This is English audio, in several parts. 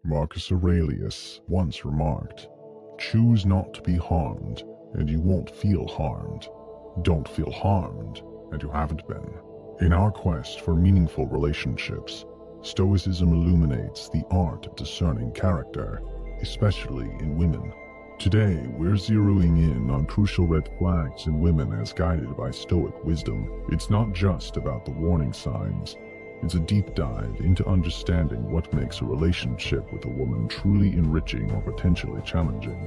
Marcus Aurelius once remarked, "Choose not to be harmed, and you won't feel harmed. Don't feel harmed, and you haven't been." In our quest for meaningful relationships, Stoicism illuminates the art of discerning character, especially in women. Today, we're zeroing in on crucial red flags in women as guided by Stoic wisdom. It's not just about the warning signs. It's a deep dive into understanding what makes a relationship with a woman truly enriching or potentially challenging.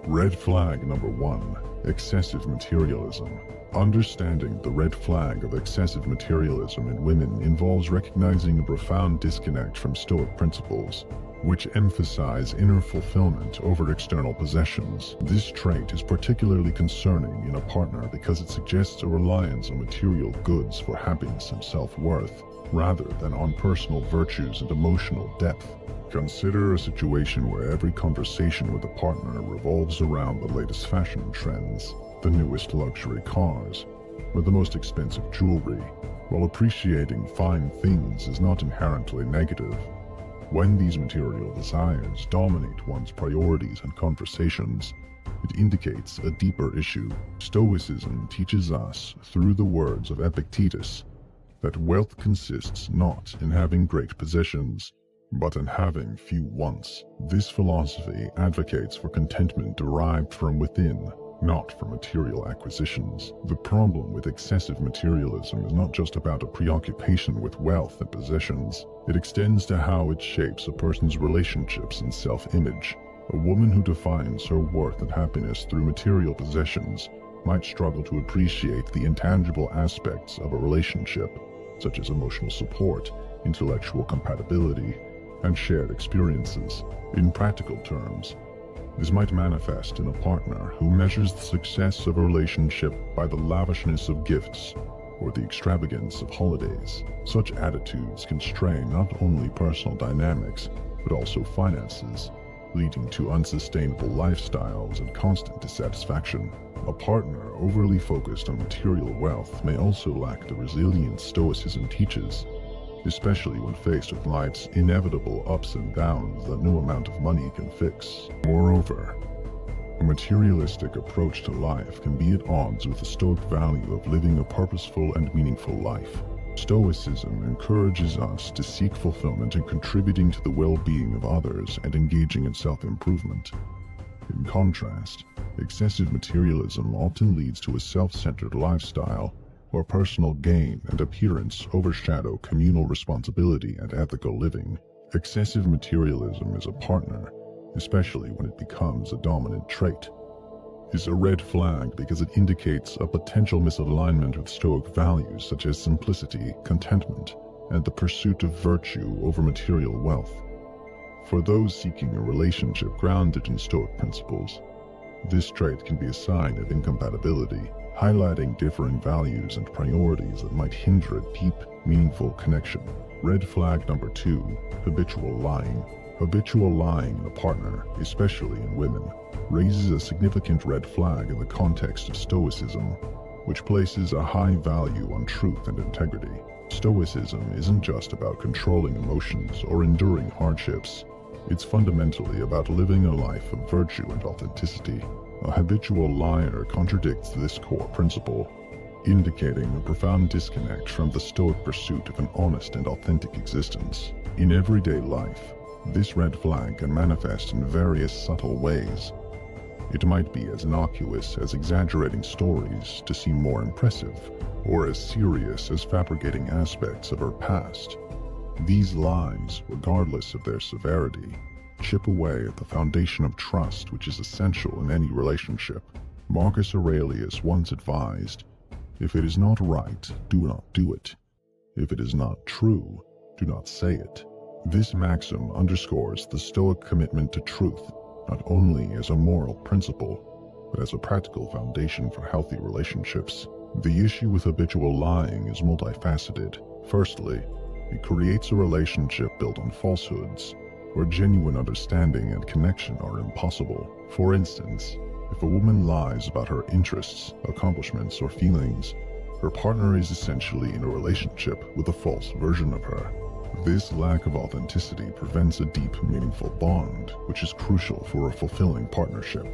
Red flag number 1, excessive materialism. Understanding the red flag of excessive materialism in women involves recognizing a profound disconnect from Stoic principles, which emphasize inner fulfillment over external possessions. This trait is particularly concerning in a partner because it suggests a reliance on material goods for happiness and self-worth, rather than on personal virtues and emotional depth. Consider a situation where every conversation with a partner revolves around the latest fashion trends, the newest luxury cars, or the most expensive jewelry. While appreciating fine things is not inherently negative, when these material desires dominate one's priorities and conversations, it indicates a deeper issue. Stoicism teaches us, through the words of Epictetus, that wealth consists not in having great possessions, but in having few wants. This philosophy advocates for contentment derived from within, not from material acquisitions. The problem with excessive materialism is not just about a preoccupation with wealth and possessions. It extends to how it shapes a person's relationships and self-image. A woman who defines her worth and happiness through material possessions might struggle to appreciate the intangible aspects of a relationship, such as emotional support, intellectual compatibility, and shared experiences. In practical terms, this might manifest in a partner who measures the success of a relationship by the lavishness of gifts or the extravagance of holidays. Such attitudes can strain not only personal dynamics, but also finances, leading to unsustainable lifestyles and constant dissatisfaction. A partner overly focused on material wealth may also lack the resilience Stoicism teaches, especially when faced with life's inevitable ups and downs that no amount of money can fix. Moreover, a materialistic approach to life can be at odds with the Stoic value of living a purposeful and meaningful life. Stoicism encourages us to seek fulfillment in contributing to the well-being of others and engaging in self-improvement. In contrast, excessive materialism often leads to a self-centered lifestyle where personal gain and appearance overshadow communal responsibility and ethical living. Excessive materialism as a partner, especially when it becomes a dominant trait, is a red flag because it indicates a potential misalignment with Stoic values such as simplicity, contentment, and the pursuit of virtue over material wealth. For those seeking a relationship grounded in Stoic principles, this trait can be a sign of incompatibility, highlighting differing values and priorities that might hinder a deep, meaningful connection. Red flag number 2, habitual lying. Habitual lying in a partner, especially in women, raises a significant red flag in the context of Stoicism, which places a high value on truth and integrity. Stoicism isn't just about controlling emotions or enduring hardships. It's fundamentally about living a life of virtue and authenticity. A habitual liar contradicts this core principle, indicating a profound disconnect from the Stoic pursuit of an honest and authentic existence. In everyday life, this red flag can manifest in various subtle ways. It might be as innocuous as exaggerating stories to seem more impressive, or as serious as fabricating aspects of her past. These lies, regardless of their severity, chip away at the foundation of trust which is essential in any relationship. Marcus Aurelius once advised, "If it is not right, do not do it. If it is not true, do not say it." This maxim underscores the Stoic commitment to truth, not only as a moral principle, but as a practical foundation for healthy relationships. The issue with habitual lying is multifaceted. Firstly, it creates a relationship built on falsehoods, where genuine understanding and connection are impossible. For instance, if a woman lies about her interests, accomplishments, or feelings, her partner is essentially in a relationship with a false version of her. This lack of authenticity prevents a deep, meaningful bond, which is crucial for a fulfilling partnership.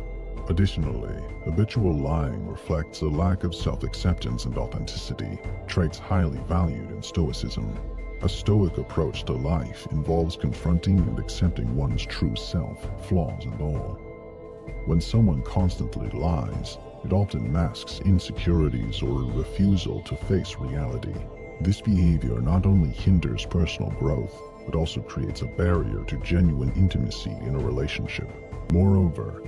Additionally, habitual lying reflects a lack of self-acceptance and authenticity, traits highly valued in Stoicism. A Stoic approach to life involves confronting and accepting one's true self, flaws and all. When someone constantly lies, it often masks insecurities or a refusal to face reality. This behavior not only hinders personal growth, but also creates a barrier to genuine intimacy in a relationship. Moreover,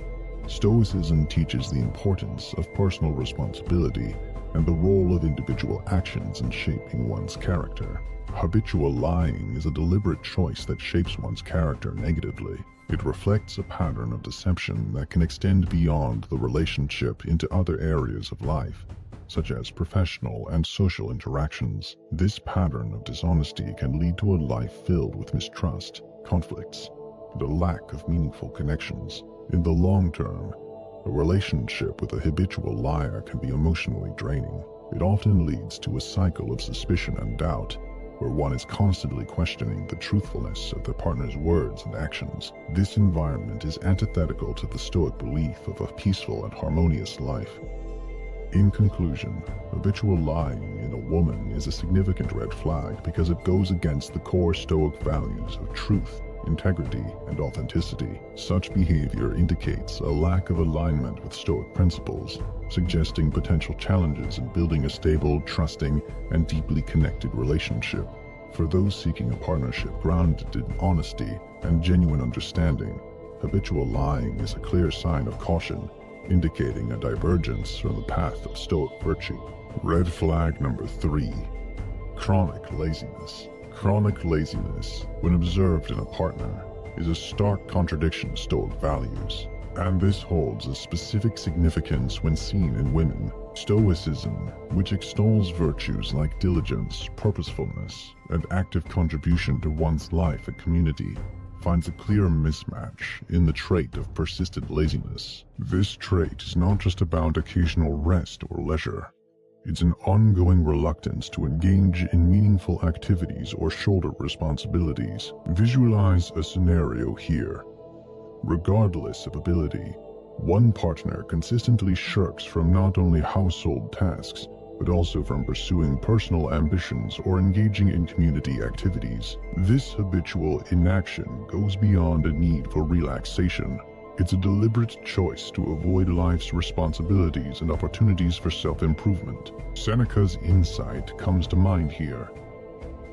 Stoicism teaches the importance of personal responsibility and the role of individual actions in shaping one's character. Habitual lying is a deliberate choice that shapes one's character negatively. It reflects a pattern of deception that can extend beyond the relationship into other areas of life, such as professional and social interactions. This pattern of dishonesty can lead to a life filled with mistrust, conflicts, and a lack of meaningful connections. In the long term, a relationship with a habitual liar can be emotionally draining. It often leads to a cycle of suspicion and doubt, where one is constantly questioning the truthfulness of their partner's words and actions. This environment is antithetical to the Stoic belief of a peaceful and harmonious life. In conclusion, habitual lying in a woman is a significant red flag because it goes against the core Stoic values of truth, integrity, and authenticity. Such behavior indicates a lack of alignment with Stoic principles, suggesting potential challenges in building a stable, trusting, and deeply connected relationship. For those seeking a partnership grounded in honesty and genuine understanding, habitual lying is a clear sign of caution, indicating a divergence from the path of Stoic virtue. Red flag number 3. Chronic laziness. Chronic laziness, when observed in a partner, is a stark contradiction to Stoic values, and this holds a specific significance when seen in women. Stoicism, which extols virtues like diligence, purposefulness, and active contribution to one's life and community, finds a clear mismatch in the trait of persistent laziness. This trait is not just about occasional rest or leisure. It's an ongoing reluctance to engage in meaningful activities or shoulder responsibilities. Visualize a scenario here. Regardless of ability, one partner consistently shirks from not only household tasks, but also from pursuing personal ambitions or engaging in community activities. This habitual inaction goes beyond a need for relaxation. It's a deliberate choice to avoid life's responsibilities and opportunities for self-improvement. Seneca's insight comes to mind here.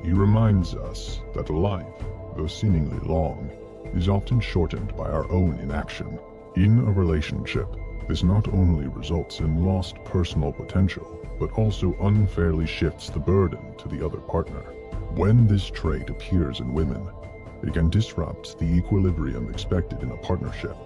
He reminds us that life, though seemingly long, is often shortened by our own inaction. In a relationship, this not only results in lost personal potential, but also unfairly shifts the burden to the other partner. When this trait appears in women, it can disrupt the equilibrium expected in a partnership.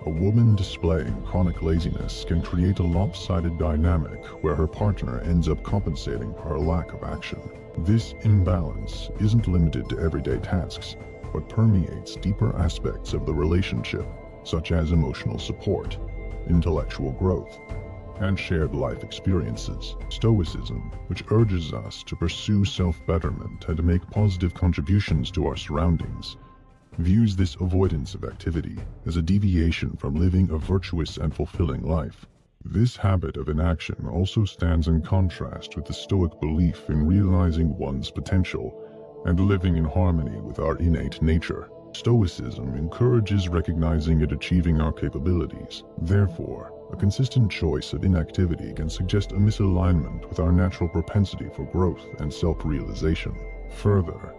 A woman displaying chronic laziness can create a lopsided dynamic where her partner ends up compensating for her lack of action. This imbalance isn't limited to everyday tasks, but permeates deeper aspects of the relationship, such as emotional support, intellectual growth, and shared life experiences. Stoicism, which urges us to pursue self-betterment and to make positive contributions to our surroundings, views this avoidance of activity as a deviation from living a virtuous and fulfilling life. This habit of inaction also stands in contrast with the Stoic belief in realizing one's potential and living in harmony with our innate nature. Stoicism encourages recognizing and achieving our capabilities. Therefore, a consistent choice of inactivity can suggest a misalignment with our natural propensity for growth and self-realization. Further,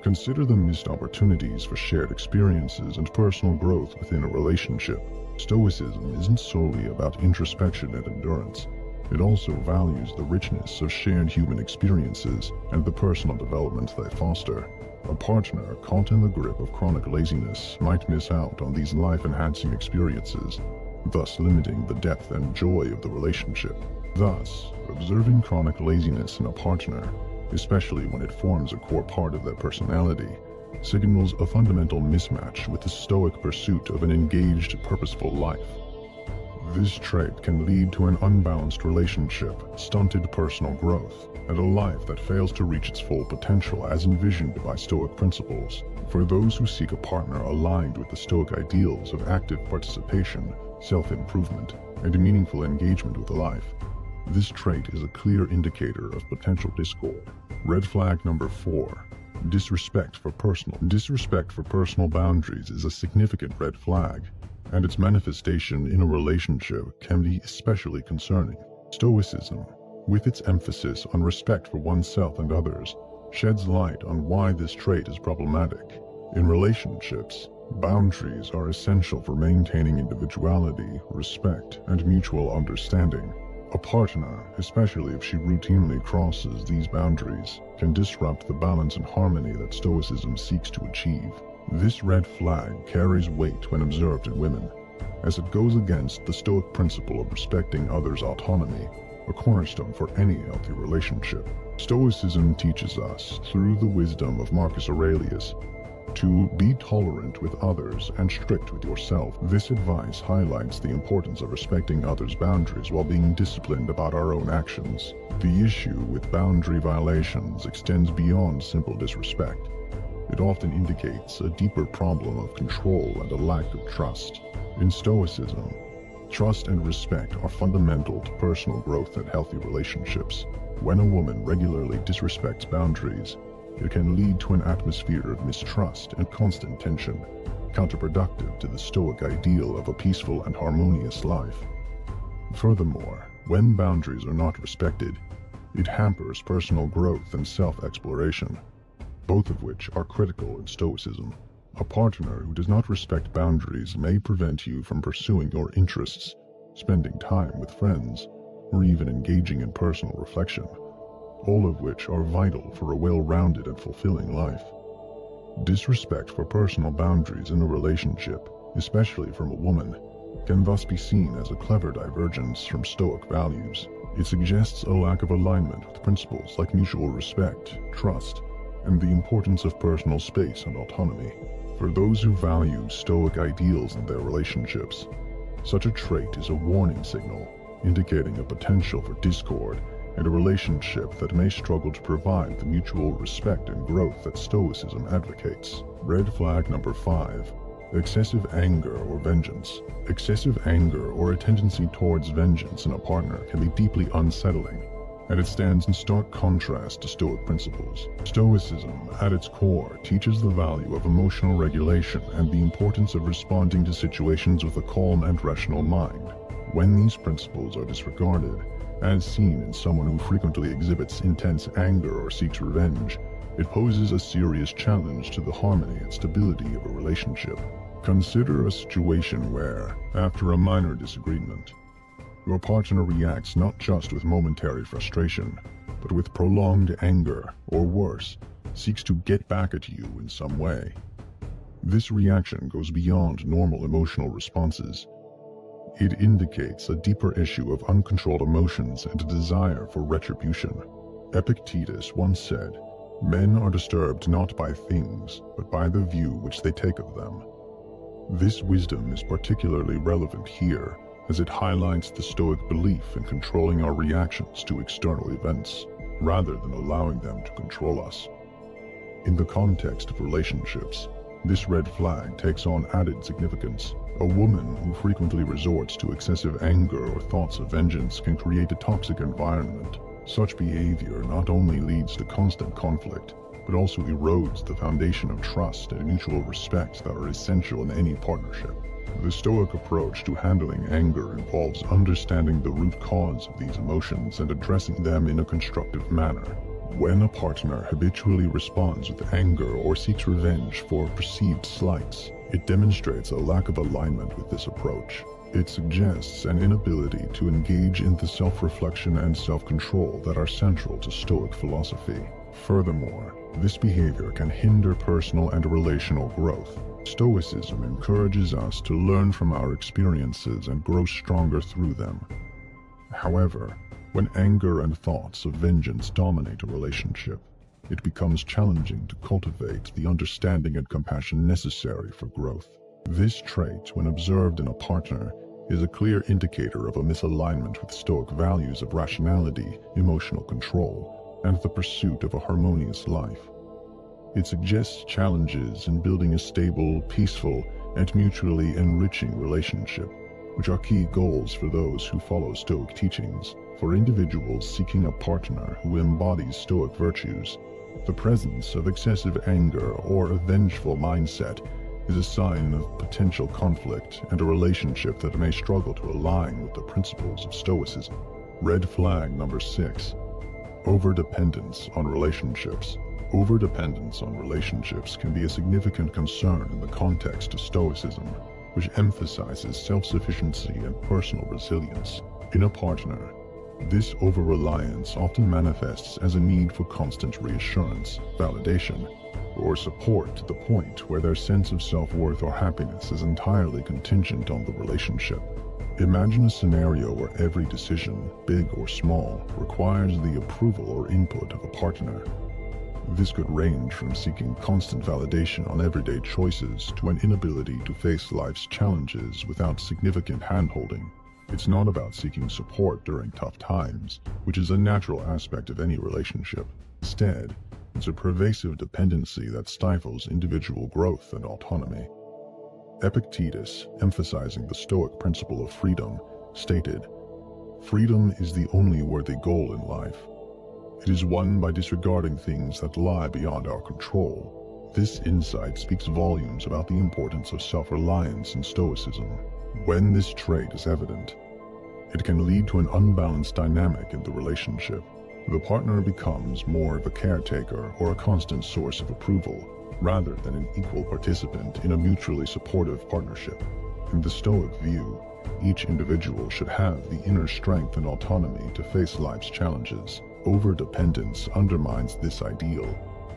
consider the missed opportunities for shared experiences and personal growth within a relationship. Stoicism isn't solely about introspection and endurance. It also values the richness of shared human experiences and the personal development they foster. A partner caught in the grip of chronic laziness might miss out on these life-enhancing experiences, thus limiting the depth and joy of the relationship. Thus, observing chronic laziness in a partner, especially when it forms a core part of their personality, signals a fundamental mismatch with the Stoic pursuit of an engaged, purposeful life. This trait can lead to an unbalanced relationship, stunted personal growth, and a life that fails to reach its full potential as envisioned by Stoic principles. For those who seek a partner aligned with the Stoic ideals of active participation, self-improvement, and meaningful engagement with life, this trait is a clear indicator of potential discord. Red flag number 4. Disrespect for personal boundaries is a significant red flag, and its manifestation in a relationship can be especially concerning. Stoicism, with its emphasis on respect for oneself and others, sheds light on why this trait is problematic. In relationships, boundaries are essential for maintaining individuality, respect, and mutual understanding. A partner, especially if she routinely crosses these boundaries, can disrupt the balance and harmony that Stoicism seeks to achieve. This red flag carries weight when observed in women, as it goes against the Stoic principle of respecting others' autonomy, a cornerstone for any healthy relationship. Stoicism teaches us, through the wisdom of Marcus Aurelius, to be tolerant with others and strict with yourself. This advice highlights the importance of respecting others' boundaries while being disciplined about our own actions. The issue with boundary violations extends beyond simple disrespect. It often indicates a deeper problem of control and a lack of trust. In Stoicism, trust and respect are fundamental to personal growth and healthy relationships. When a woman regularly disrespects boundaries, it can lead to an atmosphere of mistrust and constant tension, counterproductive to the Stoic ideal of a peaceful and harmonious life. Furthermore, when boundaries are not respected, it hampers personal growth and self-exploration, both of which are critical in Stoicism. A partner who does not respect boundaries may prevent you from pursuing your interests, spending time with friends, or even engaging in personal reflection, all of which are vital for a well-rounded and fulfilling life. Disrespect for personal boundaries in a relationship, especially from a woman, can thus be seen as a clever divergence from Stoic values. It suggests a lack of alignment with principles like mutual respect, trust, and the importance of personal space and autonomy. For those who value Stoic ideals in their relationships, such a trait is a warning signal, indicating a potential for discord and a relationship that may struggle to provide the mutual respect and growth that Stoicism advocates. Red flag number 5. Excessive anger or vengeance. Excessive anger or a tendency towards vengeance in a partner can be deeply unsettling, and it stands in stark contrast to Stoic principles. Stoicism, at its core, teaches the value of emotional regulation and the importance of responding to situations with a calm and rational mind. When these principles are disregarded, as seen in someone who frequently exhibits intense anger or seeks revenge, it poses a serious challenge to the harmony and stability of a relationship. Consider a situation where, after a minor disagreement, your partner reacts not just with momentary frustration, but with prolonged anger, or worse, seeks to get back at you in some way. This reaction goes beyond normal emotional responses. It indicates a deeper issue of uncontrolled emotions and a desire for retribution. Epictetus once said, "Men are disturbed not by things, but by the view which they take of them." This wisdom is particularly relevant here, as it highlights the Stoic belief in controlling our reactions to external events, rather than allowing them to control us. In the context of relationships, this red flag takes on added significance. A woman who frequently resorts to excessive anger or thoughts of vengeance can create a toxic environment. Such behavior not only leads to constant conflict, but also erodes the foundation of trust and mutual respect that are essential in any partnership. The Stoic approach to handling anger involves understanding the root cause of these emotions and addressing them in a constructive manner. When a partner habitually responds with anger or seeks revenge for perceived slights, it demonstrates a lack of alignment with this approach. It suggests an inability to engage in the self-reflection and self-control that are central to Stoic philosophy. Furthermore, this behavior can hinder personal and relational growth. Stoicism encourages us to learn from our experiences and grow stronger through them. However, when anger and thoughts of vengeance dominate a relationship, it becomes challenging to cultivate the understanding and compassion necessary for growth. This trait, when observed in a partner, is a clear indicator of a misalignment with Stoic values of rationality, emotional control, and the pursuit of a harmonious life. It suggests challenges in building a stable, peaceful, and mutually enriching relationship, which are key goals for those who follow Stoic teachings. For individuals seeking a partner who embodies Stoic virtues, the presence of excessive anger or a vengeful mindset is a sign of potential conflict and a relationship that may struggle to align with the principles of Stoicism. Red flag number 6. Overdependence on relationships. Overdependence on relationships can be a significant concern in the context of Stoicism, which emphasizes self-sufficiency and personal resilience. In a partner, this over-reliance often manifests as a need for constant reassurance, validation, or support to the point where their sense of self-worth or happiness is entirely contingent on the relationship. Imagine a scenario where every decision, big or small, requires the approval or input of a partner. This could range from seeking constant validation on everyday choices to an inability to face life's challenges without significant hand-holding. It's not about seeking support during tough times, which is a natural aspect of any relationship. Instead, it's a pervasive dependency that stifles individual growth and autonomy. Epictetus, emphasizing the Stoic principle of freedom, stated, "Freedom is the only worthy goal in life. It is won by disregarding things that lie beyond our control." This insight speaks volumes about the importance of self-reliance in Stoicism. When this trait is evident, it can lead to an unbalanced dynamic in the relationship. The partner becomes more of a caretaker or a constant source of approval, rather than an equal participant in a mutually supportive partnership. In the Stoic view, each individual should have the inner strength and autonomy to face life's challenges. Overdependence undermines this ideal,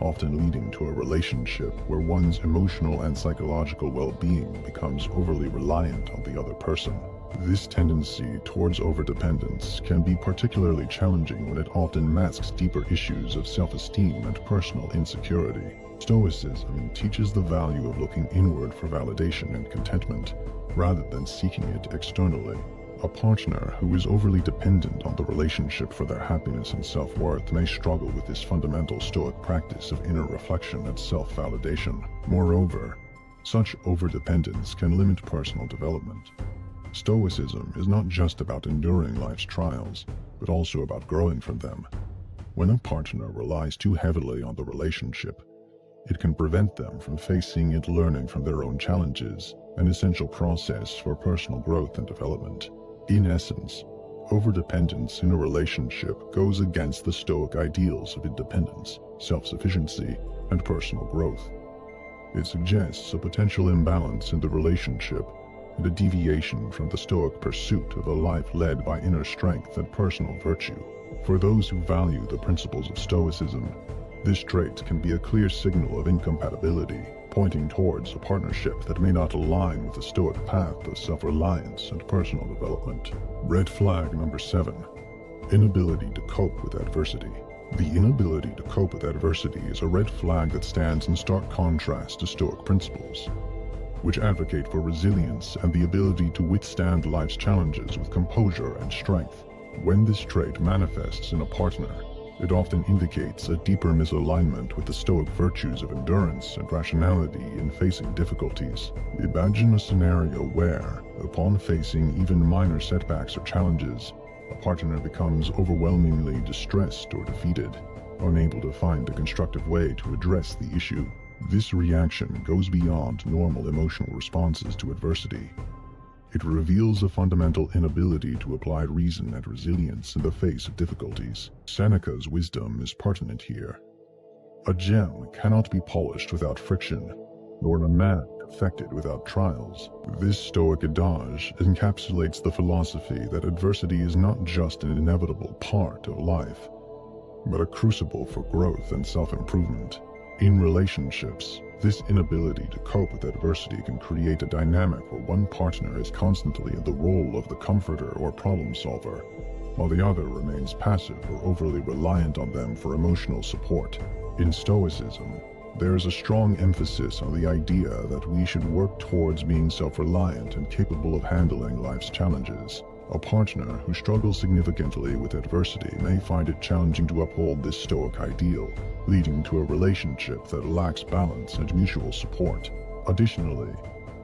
often leading to a relationship where one's emotional and psychological well-being becomes overly reliant on the other person. This tendency towards overdependence can be particularly challenging when it often masks deeper issues of self-esteem and personal insecurity. Stoicism teaches the value of looking inward for validation and contentment, rather than seeking it externally. A partner who is overly dependent on the relationship for their happiness and self-worth may struggle with this fundamental Stoic practice of inner reflection and self-validation. Moreover, such overdependence can limit personal development. Stoicism is not just about enduring life's trials, but also about growing from them. When a partner relies too heavily on the relationship, it can prevent them from facing and learning from their own challenges, an essential process for personal growth and development. In essence, overdependence in a relationship goes against the Stoic ideals of independence, self-sufficiency, and personal growth. It suggests a potential imbalance in the relationship and a deviation from the Stoic pursuit of a life led by inner strength and personal virtue. For those who value the principles of Stoicism, this trait can be a clear signal of incompatibility, pointing towards a partnership that may not align with the Stoic path of self-reliance and personal development. Red flag number 7. Inability to cope with adversity. The inability to cope with adversity is a red flag that stands in stark contrast to Stoic principles, which advocate for resilience and the ability to withstand life's challenges with composure and strength. When this trait manifests in a partner, it often indicates a deeper misalignment with the Stoic virtues of endurance and rationality in facing difficulties. Imagine a scenario where, upon facing even minor setbacks or challenges, a partner becomes overwhelmingly distressed or defeated, unable to find a constructive way to address the issue. This reaction goes beyond normal emotional responses to adversity. It reveals a fundamental inability to apply reason and resilience in the face of difficulties. Seneca's wisdom is pertinent here. A gem cannot be polished without friction, nor a man perfected without trials. This Stoic adage encapsulates the philosophy that adversity is not just an inevitable part of life, but a crucible for growth and self-improvement. In relationships, this inability to cope with adversity can create a dynamic where one partner is constantly in the role of the comforter or problem solver, while the other remains passive or overly reliant on them for emotional support. In Stoicism, There is a strong emphasis on the idea that we should work towards being self-reliant and capable of handling life's challenges. A partner who struggles significantly with adversity may find it challenging to uphold this Stoic ideal, leading to a relationship that lacks balance and mutual support. Additionally,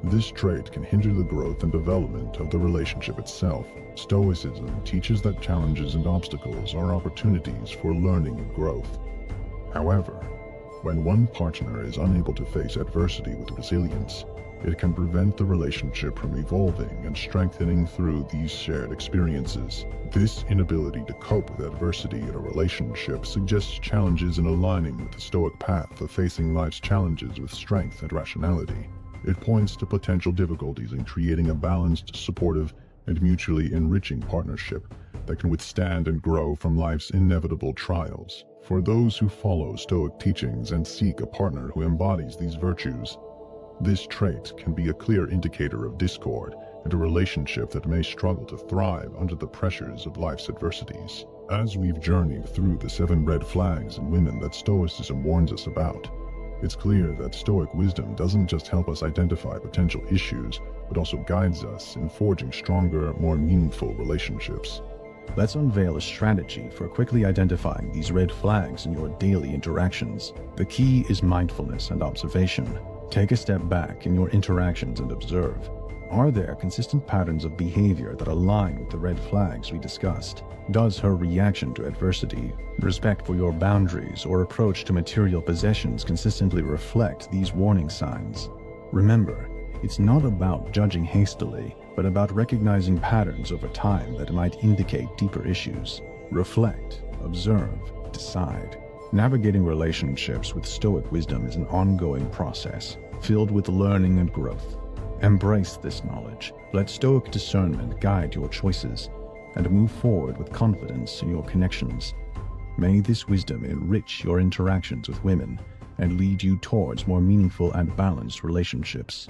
this trait can hinder the growth and development of the relationship itself. Stoicism teaches that challenges and obstacles are opportunities for learning and growth. However, when one partner is unable to face adversity with resilience, it can prevent the relationship from evolving and strengthening through these shared experiences. This inability to cope with adversity in a relationship suggests challenges in aligning with the Stoic path of facing life's challenges with strength and rationality. It points to potential difficulties in creating a balanced, supportive, and mutually enriching partnership that can withstand and grow from life's inevitable trials. For those who follow Stoic teachings and seek a partner who embodies these virtues, this trait can be a clear indicator of discord and a relationship that may struggle to thrive under the pressures of life's adversities. As we've journeyed through the 7 red flags in women that Stoicism warns us about, it's clear that Stoic wisdom doesn't just help us identify potential issues, but also guides us in forging stronger, more meaningful relationships. Let's unveil a strategy for quickly identifying these red flags in your daily interactions. The key is mindfulness and observation. Take a step back in your interactions and observe. Are there consistent patterns of behavior that align with the red flags we discussed? Does her reaction to adversity, respect for your boundaries, or approach to material possessions consistently reflect these warning signs? Remember, it's not about judging hastily, but about recognizing patterns over time that might indicate deeper issues. Reflect, observe, decide. Navigating relationships with Stoic wisdom is an ongoing process, filled with learning and growth. Embrace this knowledge. Let Stoic discernment guide your choices, and move forward with confidence in your connections. May this wisdom enrich your interactions with women and lead you towards more meaningful and balanced relationships.